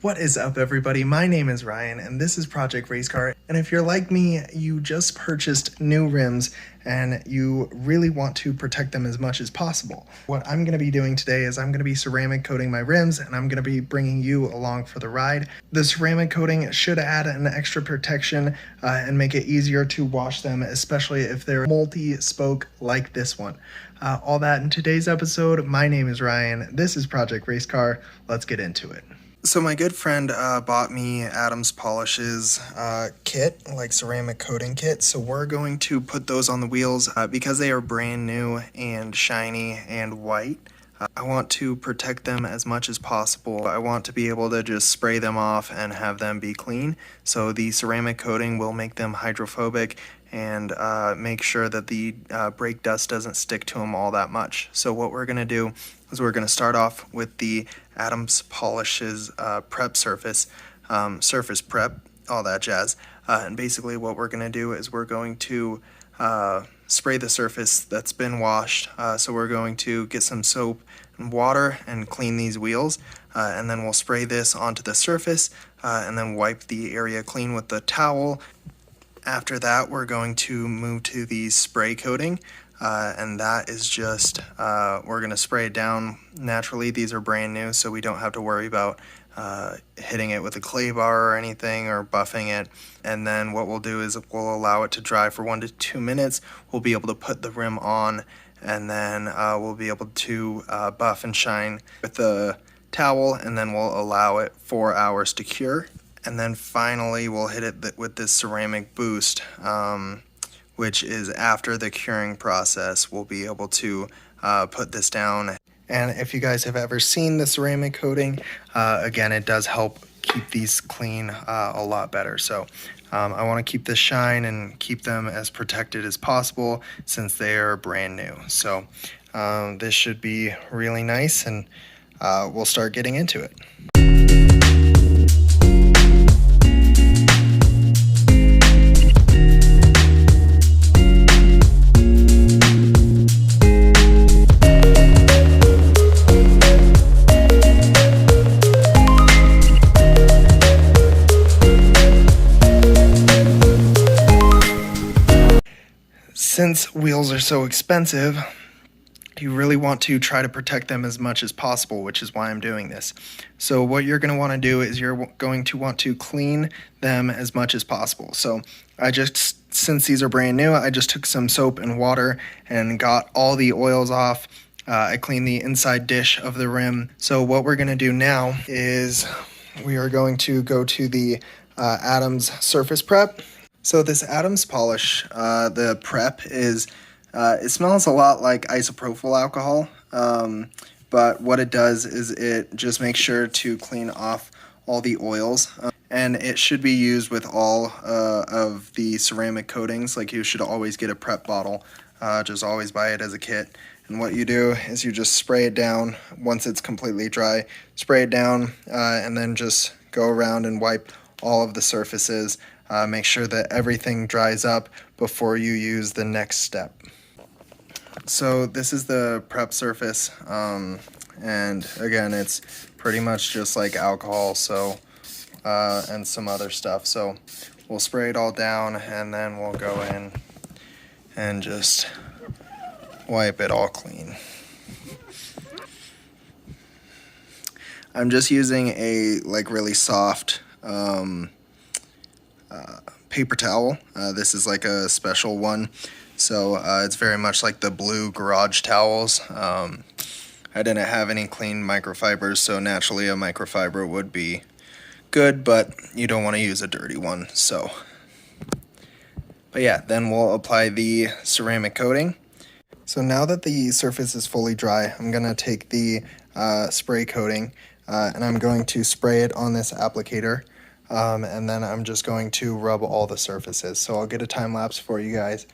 What is up, everybody? My name is Ryan, and this is Project Racecar. And if you're like me, you just purchased new rims and you really want to protect them as much as possible. What I'm going to be doing today is I'm going to be ceramic coating my rims, and I'm going to be bringing you along for the ride. The ceramic coating should add an extra protection and make it easier to wash them, especially if they're multi-spoke like this one. All that in today's episode. My name is Ryan. This is Project Racecar. Let's get into it. So my good friend bought me Adams Polishes kit, like ceramic coating kit. So we're going to put those on the wheels because they are brand new and shiny and white. I want to protect them as much as possible. I want to be able to just spray them off and have them be clean. So the ceramic coating will make them hydrophobic and make sure that the brake dust doesn't stick to them all that much. So what we're going to do is we're going to start off with the Adams Polishes prep surface prep, all that jazz. And basically what we're going to do is we're going to spray the surface that's been washed. So we're going to get some soap and water and clean these wheels. And then we'll spray this onto the surface and then wipe the area clean with the towel. After that, we're going to move to the spray coating, and that is just, we're going to spray it down naturally. These are brand new, so we don't have to worry about hitting it with a clay bar or anything or buffing it. And then what we'll do is we'll allow it to dry for 1 to 2 minutes. We'll be able to put the rim on, and then we'll be able to buff and shine with the towel, and then we'll allow it 4 hours to cure. And then finally, we'll hit it with this ceramic boost, which is after the curing process. We'll be able to put this down. And if you guys have ever seen the ceramic coating, again, it does help keep these clean a lot better. So I want to keep this shine and keep them as protected as possible since they are brand new. So this should be really nice, and we'll start getting into it. Since wheels are so expensive, you really want to try to protect them as much as possible, which is why I'm doing this. So what you're going to want to do is you're going to want to clean them as much as possible. So since these are brand new, I just took some soap and water and got all the oils off. I cleaned the inside dish of the rim. So what we're going to do now is we are going to go to the Adams Surface Prep. So this Adams polish, the prep is, it smells a lot like isopropyl alcohol, but what it does is it just makes sure to clean off all the oils, and it should be used with all of the ceramic coatings. Like, you should always get a prep bottle, just always buy it as a kit. And what you do is you just spray it down once it's completely dry, spray it down, and then just go around and wipe all of the surfaces. Make sure that everything dries up before you use the next step. So this is the prep surface, and again, it's pretty much just like alcohol, so and some other stuff. So we'll spray it all down, and then we'll go in and just wipe it all clean. I'm just using a really soft paper towel. This is like a special one, so it's very much like the blue garage towels. I didn't have any clean microfibers, so naturally a microfiber would be good, but you don't want to use a dirty one. So, but yeah, then we'll apply the ceramic coating. So now that the surface is fully dry, I'm gonna take the spray coating and I'm going to spray it on this applicator. And then I'm just going to rub all the surfaces. So I'll get a time lapse for you guys.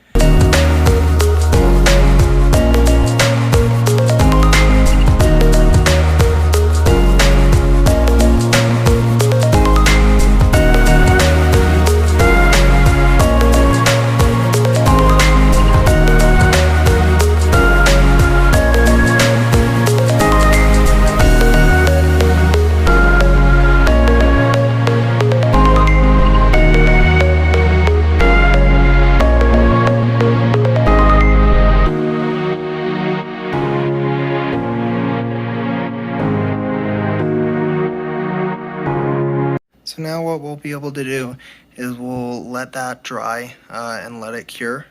So now what we'll be able to do is we'll let that dry and let it cure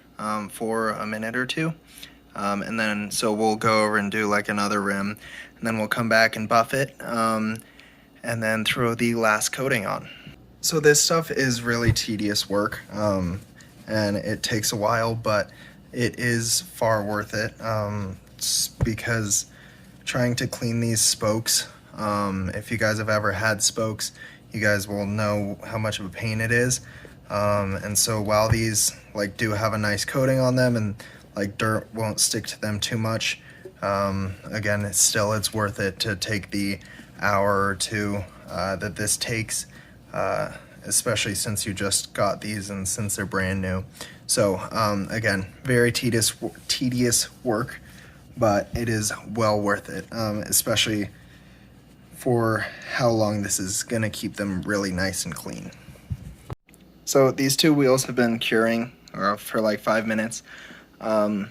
for a minute or two. And then so we'll go over and do like another rim, and then we'll come back and buff it and then throw the last coating on. So this stuff is really tedious work and it takes a while, but it is far worth it because trying to clean these spokes, if you guys have ever had spokes, you guys will know how much of a pain it is. And so while these like do have a nice coating on them and like dirt won't stick to them too much, again, it's worth it to take the hour or two that this takes, especially since you just got these and since they're brand new. So again, very tedious work, but it is well worth it, especially for how long this is gonna keep them really nice and clean. So these two wheels have been curing for like 5 minutes. And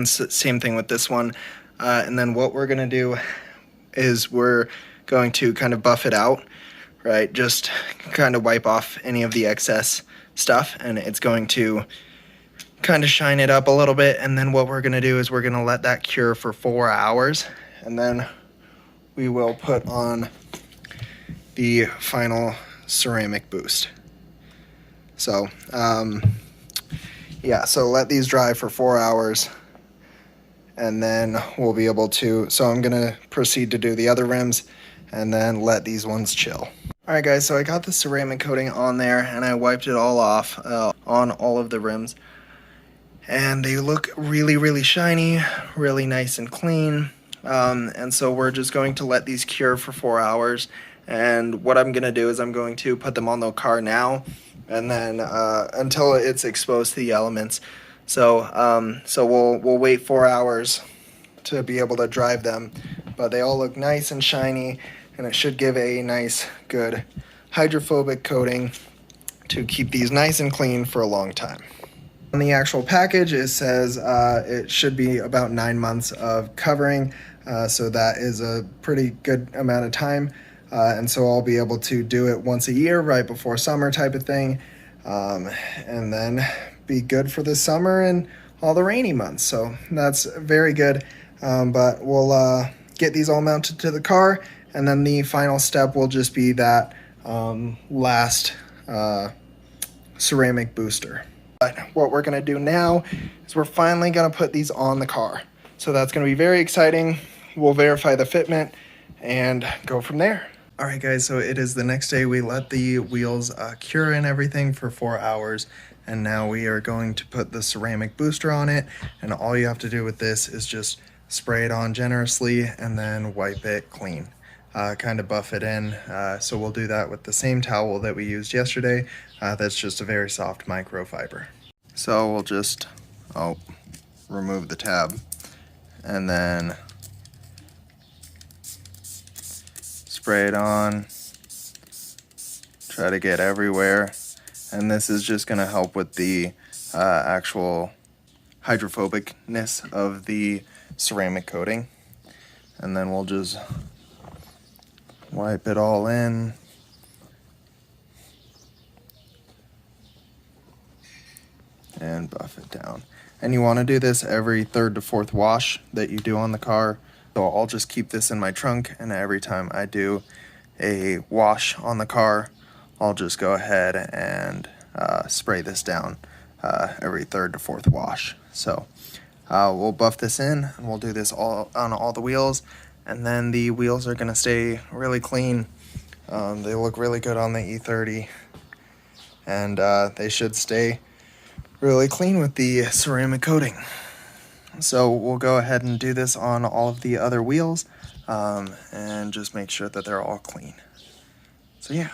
same thing with this one. And then what we're gonna do is we're going to kind of buff it out, right? Just kind of wipe off any of the excess stuff, and it's going to kind of shine it up a little bit. And then what we're gonna do is we're gonna let that cure for 4 hours, and then we will put on the final ceramic boost. So yeah, so let these dry for 4 hours, and then we'll be able to, so I'm gonna proceed to do the other rims and then let these ones chill. All right guys, so I got the ceramic coating on there and I wiped it all off on all of the rims, and they look really, really shiny, really nice and clean. And so we're just going to let these cure for 4 hours. And what I'm gonna do is I'm going to put them on the car now, and then until it's exposed to the elements. So so we'll wait 4 hours to be able to drive them, but they all look nice and shiny, and it should give a nice, good hydrophobic coating to keep these nice and clean for a long time. On the actual package, it says it should be about 9 months of covering, so that is a pretty good amount of time. And so I'll be able to do it once a year right before summer type of thing, and then be good for the summer and all the rainy months. So that's very good, but we'll get these all mounted to the car, and then the final step will just be that last ceramic booster. But what we're gonna do now is we're finally gonna put these on the car. So that's gonna be very exciting. We'll verify the fitment and go from there. All right guys, so it is the next day. We let the wheels cure and everything for 4 hours, and now we are going to put the ceramic booster on it. And all you have to do with this is just spray it on generously and then wipe it clean, kind of buff it in. So we'll do that with the same towel that we used yesterday. That's just a very soft microfiber. So we'll just remove the tab and then spray it on, try to get everywhere, and this is just going to help with the actual hydrophobicness of the ceramic coating. And then we'll just wipe it all in, and buff it down. And you want to do this every 3rd to 4th wash that you do on the car. So I'll just keep this in my trunk, and every time I do a wash on the car, I'll just go ahead and spray this down every 3rd to 4th wash. So we'll buff this in, and we'll do this all on all the wheels, and then the wheels are gonna stay really clean. They look really good on the E30, and they should stay really clean with the ceramic coating. So we'll go ahead and do this on all of the other wheels, and just make sure that they're all clean. So yeah.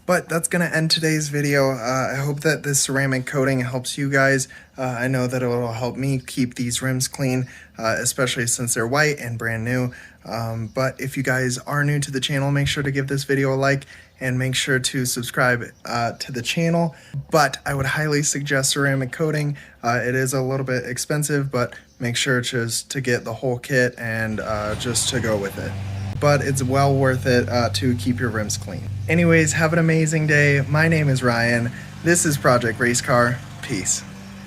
But that's going to end today's video. I hope that this ceramic coating helps you guys. I know that it will help me keep these rims clean, especially since they're white and brand new. But if you guys are new to the channel, make sure to give this video a like and make sure to subscribe to the channel. But I would highly suggest ceramic coating. It is a little bit expensive, but make sure just to get the whole kit and just to go with it. but it's well worth it to keep your rims clean. Anyways, have an amazing day. My name is Ryan. This is Project Racecar. Peace.